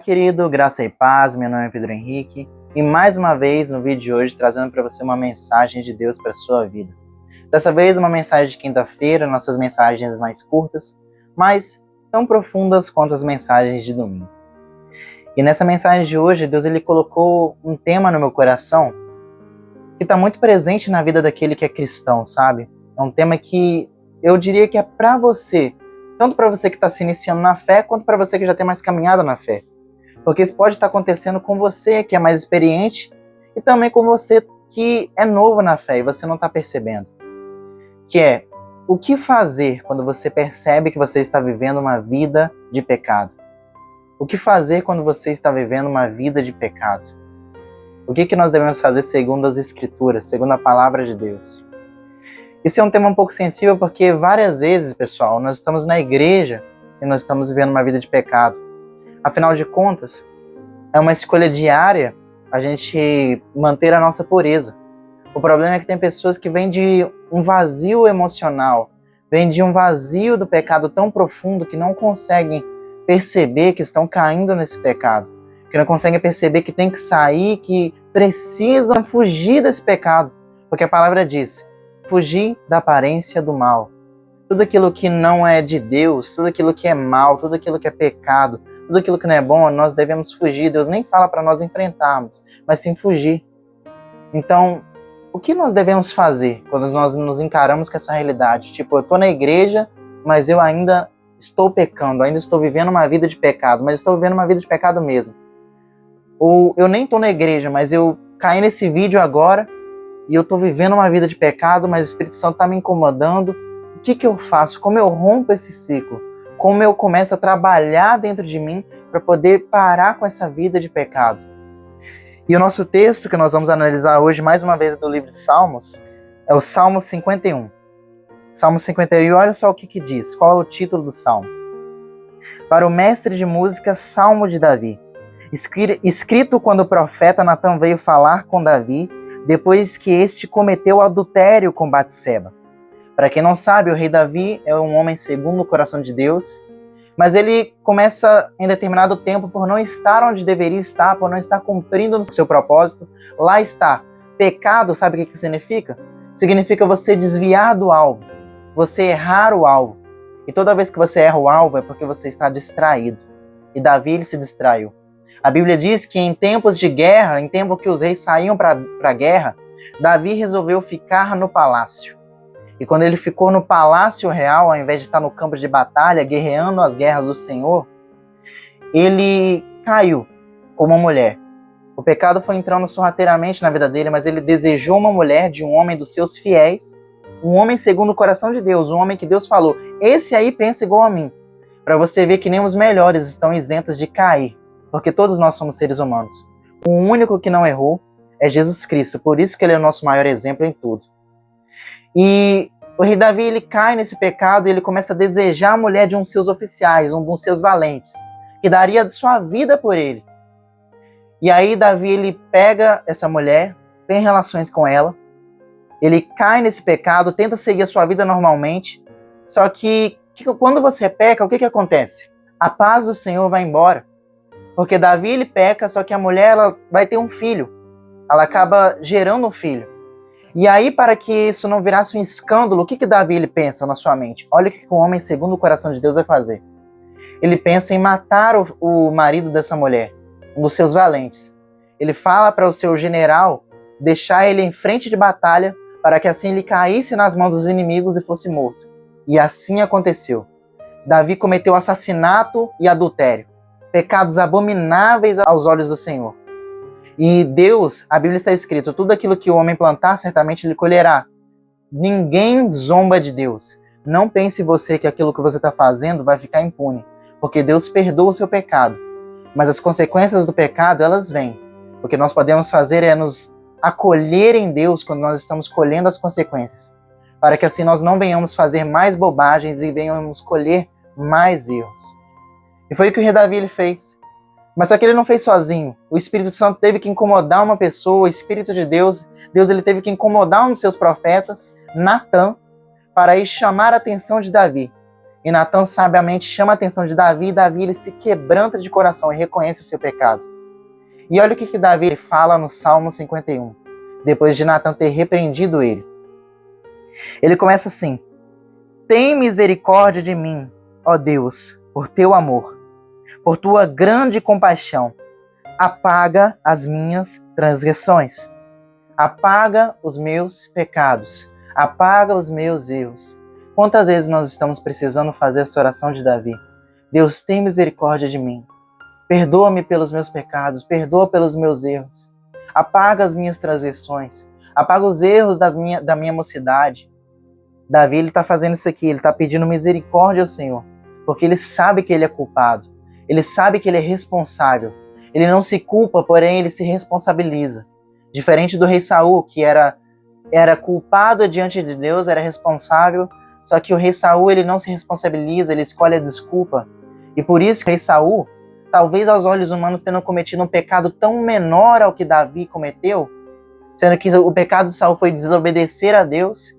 querido, graça e paz, meu nome é Pedro Henrique e mais uma vez no vídeo de hoje trazendo para você uma mensagem de Deus para a sua vida. Dessa vez uma mensagem de quinta-feira, nossas mensagens mais curtas, mas tão profundas quanto as mensagens de domingo. E nessa mensagem de hoje, Deus ele colocou um tema no meu coração que está muito presente na vida daquele que é cristão, sabe? É um tema que eu diria que é para você, tanto para você que está se iniciando na fé, quanto para você que já tem mais caminhada na fé. Porque isso pode estar acontecendo com você que é mais experiente e também com você que é novo na fé e você não está percebendo. Que é, o que fazer quando você percebe que você está vivendo uma vida de pecado? O que fazer quando você está vivendo uma vida de pecado? O que nós devemos fazer segundo as Escrituras, segundo a Palavra de Deus? Esse é um tema um pouco sensível porque várias vezes, pessoal, nós estamos na igreja e nós estamos vivendo uma vida de pecado. Afinal de contas, é uma escolha diária a gente manter a nossa pureza. O problema é que tem pessoas que vêm de um vazio emocional, vêm de um vazio do pecado tão profundo que não conseguem perceber que estão caindo nesse pecado, que não conseguem perceber que tem que sair, que precisam fugir desse pecado, porque a palavra diz: fugir da aparência do mal. Tudo aquilo que não é de Deus, tudo aquilo que é mal, tudo aquilo que é pecado, tudo aquilo que não é bom, nós devemos fugir. Deus nem fala para nós enfrentarmos, mas sim fugir. Então, o que nós devemos fazer quando nós nos encaramos com essa realidade? Tipo, eu estou na igreja, mas eu ainda estou pecando, ainda estou vivendo uma vida de pecado, mas estou vivendo uma vida de pecado mesmo. Ou eu nem estou na igreja, mas eu caí nesse vídeo agora e eu estou vivendo uma vida de pecado, mas o Espírito Santo está me incomodando. O que eu faço? Como eu rompo esse ciclo? Como eu começo a trabalhar dentro de mim para poder parar com essa vida de pecado? E o nosso texto que nós vamos analisar hoje, mais uma vez, do livro de Salmos, é o Salmo 51. Salmo 51, olha só o que diz. Qual é o título do Salmo? Para o mestre de música, Salmo de Davi. Escrito quando o profeta Natan veio falar com Davi, depois que este cometeu adultério com Batseba. Para quem não sabe, o rei Davi é um homem segundo o coração de Deus, mas ele começa em determinado tempo por não estar onde deveria estar, por não estar cumprindo no seu propósito. Lá está. Pecado, sabe o que significa? Significa você desviar do alvo, você errar o alvo. E toda vez que você erra o alvo é porque você está distraído. E Davi ele se distraiu. A Bíblia diz que em tempos de guerra, em tempo que os reis saíam para a guerra, Davi resolveu ficar no palácio. E quando ele ficou no palácio real, ao invés de estar no campo de batalha, guerreando as guerras do Senhor, ele caiu como uma mulher. O pecado foi entrando sorrateiramente na vida dele, mas ele desejou uma mulher de um homem dos seus fiéis, um homem segundo o coração de Deus, um homem que Deus falou: esse aí pensa igual a mim. Para você ver que nem os melhores estão isentos de cair, porque todos nós somos seres humanos. O único que não errou é Jesus Cristo, por isso que ele é o nosso maior exemplo em tudo. E o rei Davi ele cai nesse pecado e ele começa a desejar a mulher de um dos seus oficiais, um dos seus valentes, que daria sua vida por ele. E aí Davi ele pega essa mulher, tem relações com ela, ele cai nesse pecado, tenta seguir a sua vida normalmente, só que quando você peca, o que acontece? A paz do Senhor vai embora. Porque Davi ele peca, só que a mulher ela vai ter um filho. Ela acaba gerando um filho. E aí, para que isso não virasse um escândalo, o que Davi ele pensa na sua mente? Olha o que um homem segundo o coração de Deus vai fazer. Ele pensa em matar o marido dessa mulher, um dos seus valentes. Ele fala para o seu general deixar ele em frente de batalha para que assim ele caísse nas mãos dos inimigos e fosse morto. E assim aconteceu. Davi cometeu assassinato e adultério. Pecados abomináveis aos olhos do Senhor. E Deus, a Bíblia está escrito, tudo aquilo que o homem plantar, certamente ele colherá. Ninguém zomba de Deus. Não pense você que aquilo que você está fazendo vai ficar impune, porque Deus perdoa o seu pecado. Mas as consequências do pecado, elas vêm. O que nós podemos fazer é nos acolher em Deus quando nós estamos colhendo as consequências, para que assim nós não venhamos fazer mais bobagens e venhamos colher mais erros. E foi o que o rei Davi ele fez. Mas só que ele não fez sozinho. O Espírito Santo teve que incomodar uma pessoa, o Espírito de Deus ele teve que incomodar um dos seus profetas, Natan, para ir chamar a atenção de Davi. E Natan sabiamente chama a atenção de Davi, e Davi ele se quebranta de coração e reconhece o seu pecado. E olha o que Davi fala no Salmo 51, depois de Natan ter repreendido ele. Ele começa assim: tem misericórdia de mim, ó Deus, por teu amor, por tua grande compaixão, apaga as minhas transgressões, apaga os meus pecados, apaga os meus erros. Quantas vezes nós estamos precisando fazer essa oração de Davi? Deus, tem misericórdia de mim, perdoa-me pelos meus pecados, perdoa pelos meus erros, apaga as minhas transgressões, apaga os erros da minha mocidade. Davi está fazendo isso aqui, ele está pedindo misericórdia ao Senhor, porque ele sabe que ele é culpado, ele sabe que ele é responsável. Ele não se culpa, porém ele se responsabiliza. Diferente do rei Saul, que era culpado diante de Deus, era responsável, só que o rei Saul ele não se responsabiliza, ele escolhe a desculpa. E por isso que o rei Saul, talvez aos olhos humanos tendo cometido um pecado tão menor ao que Davi cometeu, sendo que o pecado de Saul foi desobedecer a Deus,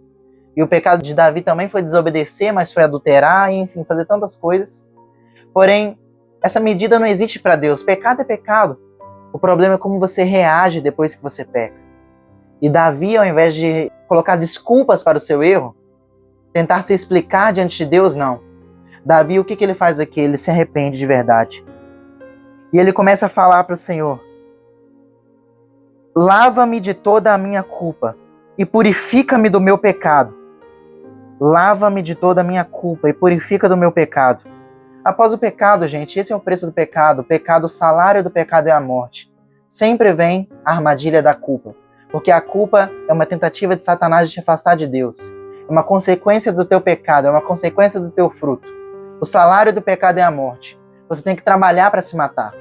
e o pecado de Davi também foi desobedecer, mas foi adulterar, enfim, fazer tantas coisas. Porém, essa medida não existe para Deus. Pecado é pecado. O problema é como você reage depois que você peca. E Davi, ao invés de colocar desculpas para o seu erro, tentar se explicar diante de Deus, não. Davi, o que ele faz aqui? Ele se arrepende de verdade. E ele começa a falar para o Senhor: lava-me de toda a minha culpa e purifica-me do meu pecado. Lava-me de toda a minha culpa e purifica do meu pecado. Após o pecado, gente, esse é o preço do pecado. O pecado, o salário do pecado é a morte. Sempre vem a armadilha da culpa. Porque a culpa é uma tentativa de Satanás de te afastar de Deus. É uma consequência do teu pecado, é uma consequência do teu fruto. O salário do pecado é a morte. Você tem que trabalhar para se matar.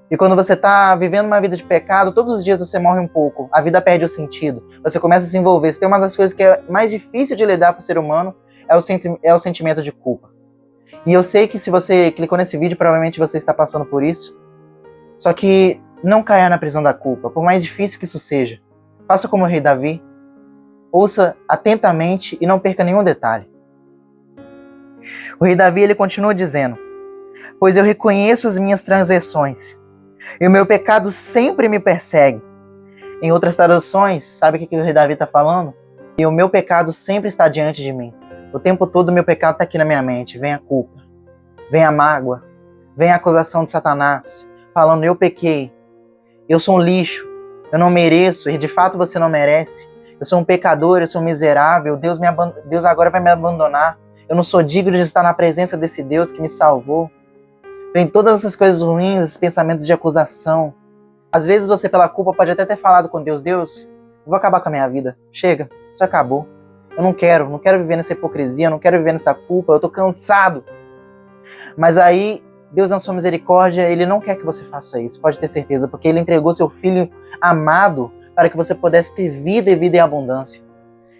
E quando você está vivendo uma vida de pecado, todos os dias você morre um pouco. A vida perde o sentido. Você começa a se envolver. Se tem uma das coisas que é mais difícil de lidar para o ser humano, é o sentimento de culpa. E eu sei que se você clicou nesse vídeo, provavelmente você está passando por isso. Só que não caia na prisão da culpa, por mais difícil que isso seja. Faça como o rei Davi. Ouça atentamente e não perca nenhum detalhe. O rei Davi ele continua dizendo: pois eu reconheço as minhas transgressões, e o meu pecado sempre me persegue. Em outras traduções, sabe o que o rei Davi está falando? E o meu pecado sempre está diante de mim. O tempo todo o meu pecado está aqui na minha mente. Vem a culpa, vem a mágoa, vem a acusação de Satanás, falando: eu pequei, eu sou um lixo, eu não mereço, e de fato você não merece. Eu sou um pecador, eu sou um miserável, Deus agora vai me abandonar. Eu não sou digno de estar na presença desse Deus que me salvou. Vem todas essas coisas ruins, esses pensamentos de acusação. Às vezes você, pela culpa, pode até ter falado com Deus: Deus, eu vou acabar com a minha vida. Chega, isso acabou. Eu não quero viver nessa hipocrisia, eu não quero viver nessa culpa, eu tô cansado. Mas aí, Deus na sua misericórdia, Ele não quer que você faça isso, pode ter certeza, porque Ele entregou seu Filho amado para que você pudesse ter vida e vida em abundância.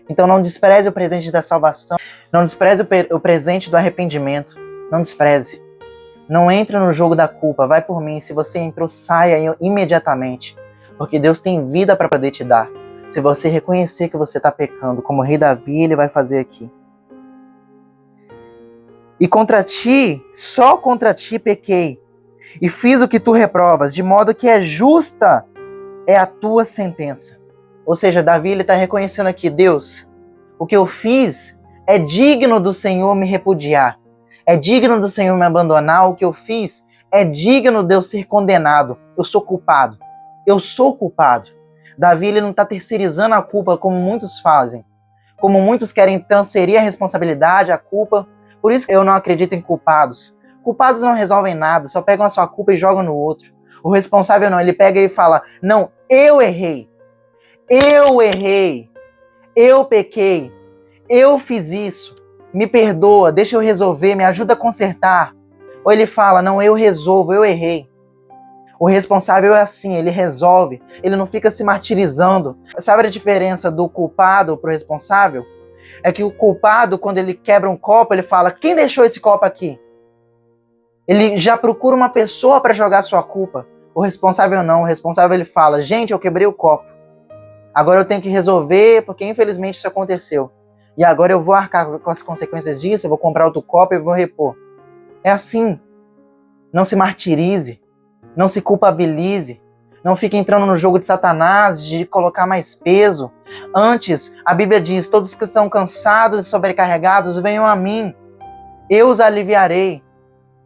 Então não despreze o presente da salvação, não despreze o presente do arrependimento, não despreze. Não entre no jogo da culpa, vai por mim. Se você entrou, saia imediatamente, porque Deus tem vida para poder te dar. Se você reconhecer que você está pecando, como o rei Davi, ele vai fazer aqui. E contra ti, só contra ti pequei, e fiz o que tu reprovas, de modo que é justa é a tua sentença. Ou seja, Davi está reconhecendo aqui: Deus, o que eu fiz é digno do Senhor me repudiar. É digno do Senhor me abandonar. O que eu fiz é digno de eu ser condenado. Eu sou culpado. Eu sou culpado. Davi ele não está terceirizando a culpa como muitos fazem. Como muitos querem transferir a responsabilidade, a culpa. Por isso que eu não acredito em culpados. Culpados não resolvem nada, só pegam a sua culpa e jogam no outro. O responsável não, ele pega e fala: não, eu errei. Eu errei. Eu pequei. Eu fiz isso. Me perdoa, deixa eu resolver, me ajuda a consertar. Ou ele fala: não, eu resolvo, eu errei. O responsável é assim, ele resolve, ele não fica se martirizando. Sabe a diferença do culpado para o responsável? É que o culpado, quando ele quebra um copo, ele fala: quem deixou esse copo aqui? Ele já procura uma pessoa para jogar sua culpa. O responsável não, o responsável ele fala: gente, eu quebrei o copo. Agora eu tenho que resolver porque infelizmente isso aconteceu. e agora eu vou arcar com as consequências disso, eu vou comprar outro copo e vou repor. É assim. Não se martirize, não se culpabilize, não fique entrando no jogo de Satanás, de colocar mais peso. Antes, a Bíblia diz, todos que estão cansados e sobrecarregados, venham a mim, eu os aliviarei.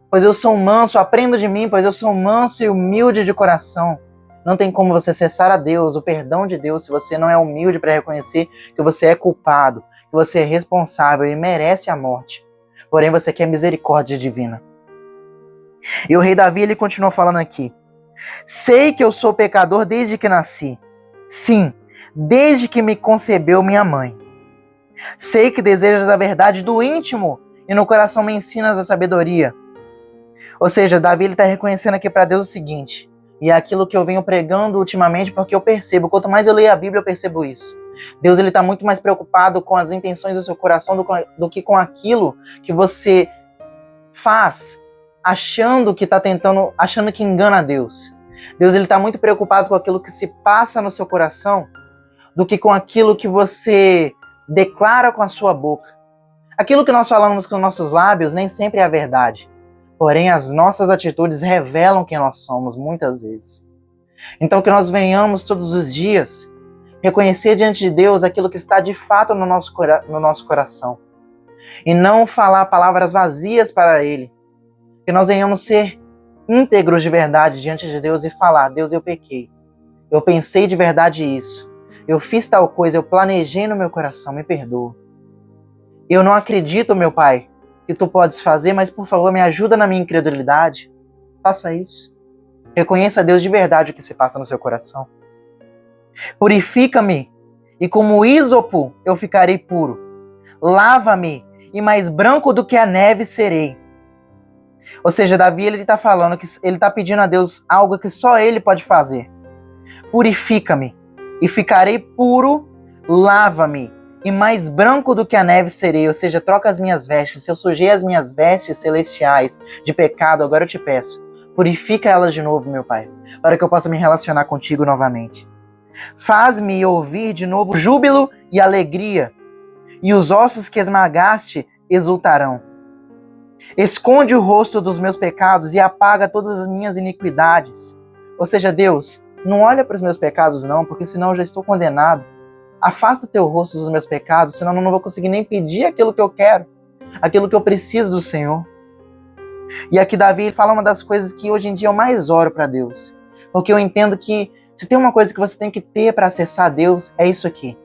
Pois eu sou manso, aprenda de mim, pois eu sou manso e humilde de coração. Não tem como você cessar a Deus, o perdão de Deus, se você não é humilde para reconhecer que você é culpado, que você é responsável e merece a morte. Porém, você quer misericórdia divina. E o rei Davi, ele continua falando aqui. Sei que eu sou pecador desde que nasci. Sim, desde que me concebeu minha mãe. Sei que desejas a verdade do íntimo e no coração me ensinas a sabedoria. Ou seja, Davi está reconhecendo aqui para Deus o seguinte, e é aquilo que eu venho pregando ultimamente, porque eu percebo, quanto mais eu leio a Bíblia, eu percebo isso. Deus está muito mais preocupado com as intenções do seu coração do que com aquilo que você faz, achando que achando que engana a Deus. Deus está muito preocupado com aquilo que se passa no seu coração, do que com aquilo que você declara com a sua boca. Aquilo que nós falamos com os nossos lábios nem sempre é a verdade. Porém, as nossas atitudes revelam quem nós somos, muitas vezes. Então, que nós venhamos todos os dias reconhecer diante de Deus aquilo que está de fato no nosso coração. E não falar palavras vazias para Ele. Que nós venhamos ser íntegros de verdade diante de Deus e falar, Deus, eu pequei. Eu pensei de verdade isso. Eu fiz tal coisa, eu planejei no meu coração, me perdoa. Eu não acredito, meu Pai, que tu podes fazer, mas por favor me ajuda na minha incredulidade. Faça isso. Reconheça a Deus de verdade o que se passa no seu coração. Purifica-me, e como ísopo eu ficarei puro. Lava-me, e mais branco do que a neve serei. Ou seja, Davi ele está falando que ele está pedindo a Deus algo que só Ele pode fazer. Purifica-me, e ficarei puro. Lava-me, e mais branco do que a neve serei, ou seja, troca as minhas vestes. Se eu sujei as minhas vestes celestiais de pecado, agora eu te peço, purifica elas de novo, meu Pai, para que eu possa me relacionar contigo novamente. Faz-me ouvir de novo júbilo e alegria, e os ossos que esmagaste exultarão. Esconde o rosto dos meus pecados e apaga todas as minhas iniquidades. Ou seja, Deus, não olha para os meus pecados não, porque senão eu já estou condenado. Afasta teu rosto dos meus pecados, senão eu não vou conseguir nem pedir aquilo que eu quero, aquilo que eu preciso do Senhor. E aqui Davi fala uma das coisas que hoje em dia eu mais oro para Deus, porque eu entendo que se tem uma coisa que você tem que ter para acessar Deus, é isso aqui.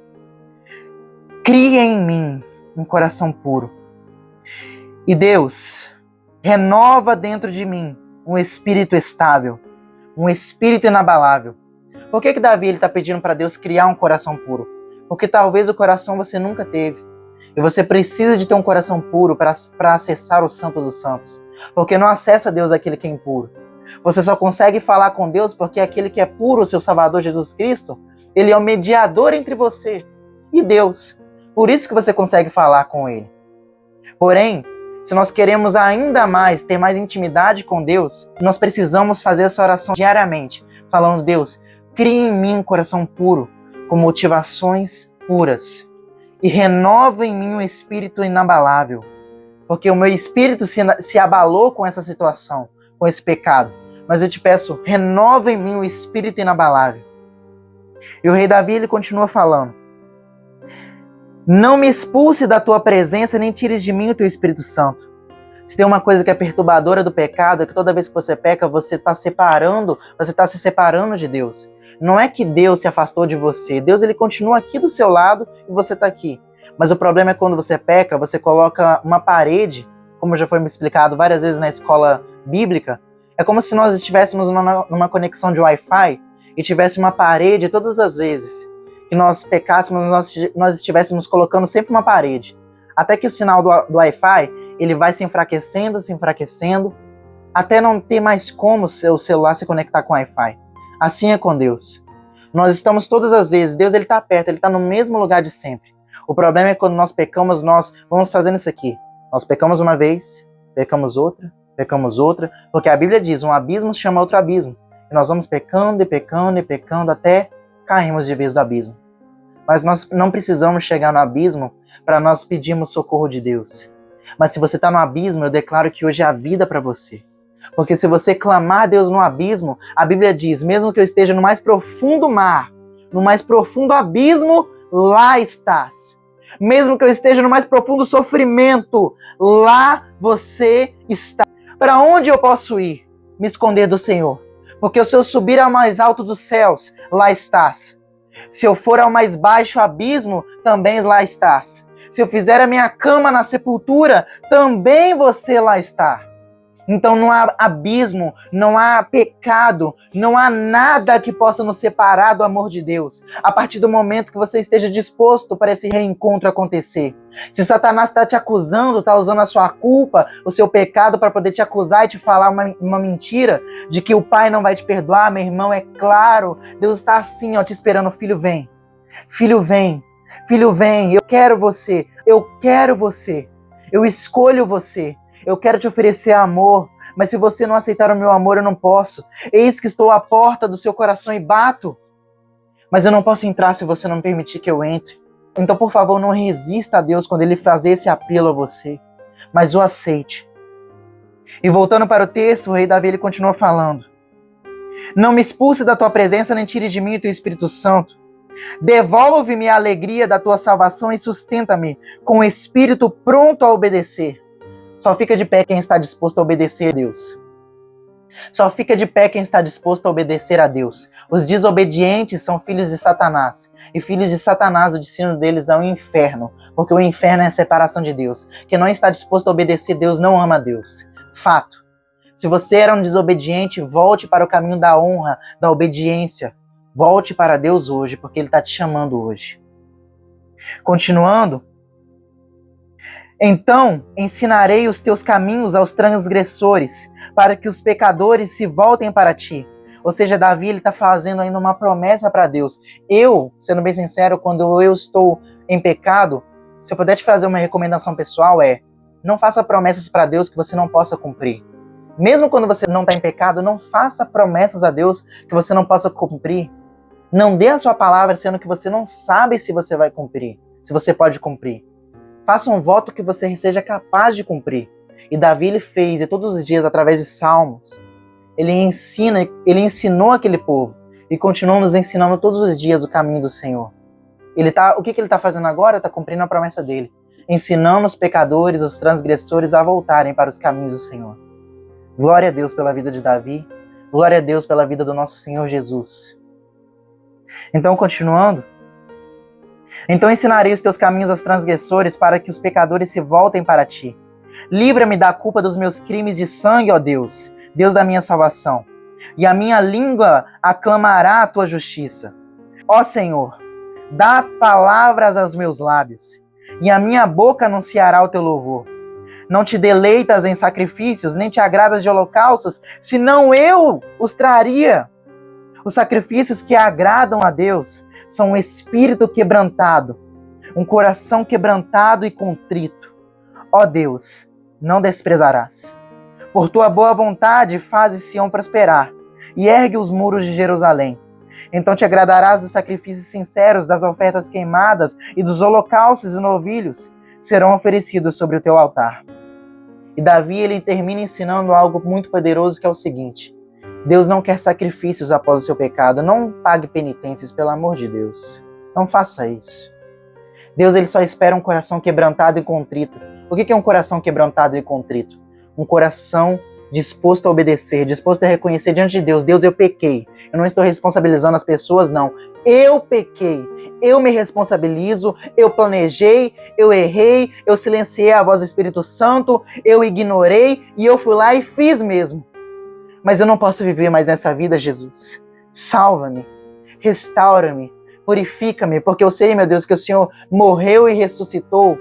Cria em mim um coração puro. E Deus, renova dentro de mim um espírito estável, um espírito inabalável. Por que Davi está pedindo para Deus criar um coração puro? Porque talvez o coração você nunca teve. E você precisa de ter um coração puro para acessar o Santo dos Santos. Porque não acessa Deus aquele que é impuro. Você só consegue falar com Deus porque aquele que é puro, o seu Salvador Jesus Cristo, ele é o mediador entre você e Deus. Por isso que você consegue falar com Ele. Porém, se nós queremos ainda mais ter mais intimidade com Deus, nós precisamos fazer essa oração diariamente, falando, Deus, crie em mim um coração puro, com motivações puras, e renova em mim um espírito inabalável, porque o meu espírito se abalou com essa situação, com esse pecado. Mas eu te peço, renova em mim um espírito inabalável. E o rei Davi, ele continua falando, não me expulse da tua presença, nem tires de mim o teu Espírito Santo. Se tem uma coisa que é perturbadora do pecado, é que toda vez que você peca, você está se separando de Deus. Não é que Deus se afastou de você, Deus ele continua aqui do seu lado e você está aqui. Mas o problema é quando você peca, você coloca uma parede, como já foi me explicado várias vezes na escola bíblica, é como se nós estivéssemos numa conexão de Wi-Fi e tivesse uma parede todas as vezes que nós pecássemos, nós estivéssemos colocando sempre uma parede. Até que o sinal do Wi-Fi, ele vai se enfraquecendo, até não ter mais como o seu celular se conectar com o Wi-Fi. Assim é com Deus. Nós estamos todas as vezes, Deus ele está perto, ele está no mesmo lugar de sempre. O problema é quando nós pecamos, nós vamos fazendo isso aqui. Nós pecamos uma vez, pecamos outra, porque a Bíblia diz, um abismo chama outro abismo. E nós vamos pecando e pecando e pecando até caímos de vez do abismo. Mas nós não precisamos chegar no abismo para nós pedirmos socorro de Deus. Mas se você está no abismo, eu declaro que hoje é a vida para você. Porque se você clamar a Deus no abismo, a Bíblia diz, mesmo que eu esteja no mais profundo mar, no mais profundo abismo, lá estás. Mesmo que eu esteja no mais profundo sofrimento, lá você está. Para onde eu posso ir? Me esconder do Senhor. Porque se eu subir ao mais alto dos céus, lá estás. Se eu for ao mais baixo abismo, também lá estás. Se eu fizer a minha cama na sepultura, também você lá está. Então não há abismo, não há pecado, não há nada que possa nos separar do amor de Deus. A partir do momento que você esteja disposto para esse reencontro acontecer. Se Satanás está te acusando, está usando a sua culpa, o seu pecado para poder te acusar e te falar uma mentira de que o Pai não vai te perdoar, meu irmão, é claro, Deus está assim, ó, te esperando, filho vem, filho vem, filho vem, eu quero você, eu escolho você. Eu quero te oferecer amor, mas se você não aceitar o meu amor, eu não posso. Eis que estou à porta do seu coração e bato. Mas eu não posso entrar se você não permitir que eu entre. Então, por favor, não resista a Deus quando Ele fazer esse apelo a você, mas o aceite. E voltando para o texto, o rei Davi ele continua falando. Não me expulse da tua presença, nem tire de mim o teu Espírito Santo. Devolve-me a alegria da tua salvação e sustenta-me com o espírito pronto a obedecer. Só fica de pé quem está disposto a obedecer a Deus. Só fica de pé quem está disposto a obedecer a Deus. Os desobedientes são filhos de Satanás. E filhos de Satanás, o destino deles é o inferno. Porque o inferno é a separação de Deus. Quem não está disposto a obedecer a Deus não ama a Deus. Fato. Se você era um desobediente, volte para o caminho da honra, da obediência. Volte para Deus hoje, porque Ele está te chamando hoje. Continuando. Então ensinarei os teus caminhos aos transgressores, para que os pecadores se voltem para ti. Ou seja, Davi está fazendo ainda uma promessa para Deus. Eu, sendo bem sincero, quando eu estou em pecado, se eu puder te fazer uma recomendação pessoal não faça promessas para Deus que você não possa cumprir. Mesmo quando você não está em pecado, não faça promessas a Deus que você não possa cumprir. Não dê a sua palavra sendo que você não sabe se você vai cumprir, se você pode cumprir. Faça um voto que você seja capaz de cumprir. E Davi ele fez, e todos os dias, através de salmos, ele ensinou aquele povo. E continua nos ensinando todos os dias o caminho do Senhor. O que ele está fazendo agora? Está cumprindo a promessa dele. Ensinando os pecadores, os transgressores a voltarem para os caminhos do Senhor. Glória a Deus pela vida de Davi. Glória a Deus pela vida do nosso Senhor Jesus. Então, continuando. Então ensinarei os teus caminhos aos transgressores, para que os pecadores se voltem para ti. Livra-me da culpa dos meus crimes de sangue, ó Deus, Deus da minha salvação. E a minha língua aclamará a tua justiça. Ó Senhor, dá palavras aos meus lábios, e a minha boca anunciará o teu louvor. Não te deleitas em sacrifícios, nem te agradas de holocaustos, senão eu os traria. Os sacrifícios que agradam a Deus são um espírito quebrantado, um coração quebrantado e contrito. Ó Deus, não desprezarás. Por tua boa vontade, fazes Sião prosperar e ergue os muros de Jerusalém. Então te agradarás dos sacrifícios sinceros, das ofertas queimadas e dos holocaustos e novilhos serão oferecidos sobre o teu altar. E Davi ele termina ensinando algo muito poderoso, que é o seguinte: Deus não quer sacrifícios após o seu pecado. Não pague penitências, pelo amor de Deus. Não faça isso. Deus ele só espera um coração quebrantado e contrito. O que é um coração quebrantado e contrito? Um coração disposto a obedecer, disposto a reconhecer diante de Deus: Deus, eu pequei. Eu não estou responsabilizando as pessoas, não. Eu pequei. Eu me responsabilizo. Eu planejei. Eu errei. Eu silenciei a voz do Espírito Santo. Eu ignorei. E eu fui lá e fiz mesmo. Mas eu não posso viver mais nessa vida, Jesus. Salva-me, restaura-me, purifica-me, porque eu sei, meu Deus, que o Senhor morreu e ressuscitou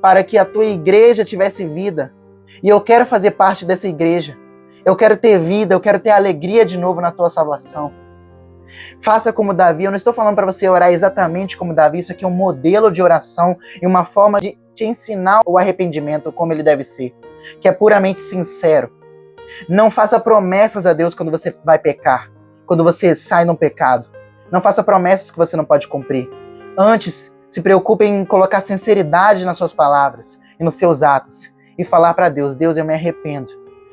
para que a tua igreja tivesse vida. E eu quero fazer parte dessa igreja. Eu quero ter vida, eu quero ter alegria de novo na tua salvação. Faça como Davi. Eu não estou falando para você orar exatamente como Davi. Isso aqui é um modelo de oração e uma forma de te ensinar o arrependimento como ele deve ser, que é puramente sincero. Não faça promessas a Deus quando você vai pecar, quando você sai num pecado. Não faça promessas que você não pode cumprir. Antes, Se preocupe em colocar sinceridade nas suas palavras e nos seus atos e falar para Deus: Deus, eu me arrependo.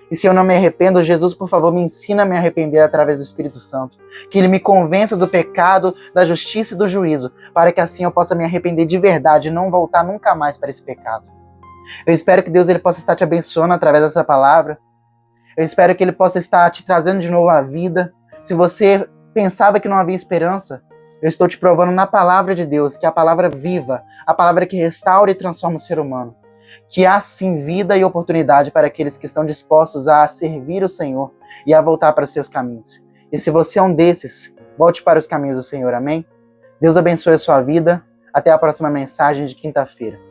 E se eu não me arrependo, Jesus, por favor, me ensina a me arrepender através do Espírito Santo. Que Ele me convença do pecado, da justiça e do juízo, para que assim eu possa me arrepender de verdade e não voltar nunca mais para esse pecado. Eu espero que Deus ele possa estar te abençoando através dessa palavra. Eu espero que Ele possa estar te trazendo de novo à vida. Se você pensava que não havia esperança, eu estou te provando na palavra de Deus, que é a palavra viva, a palavra que restaura e transforma o ser humano. Que há sim vida e oportunidade para aqueles que estão dispostos a servir o Senhor e a voltar para os seus caminhos. E se você é um desses, volte para os caminhos do Senhor, amém? Deus abençoe a sua vida. Até a próxima mensagem de quinta-feira.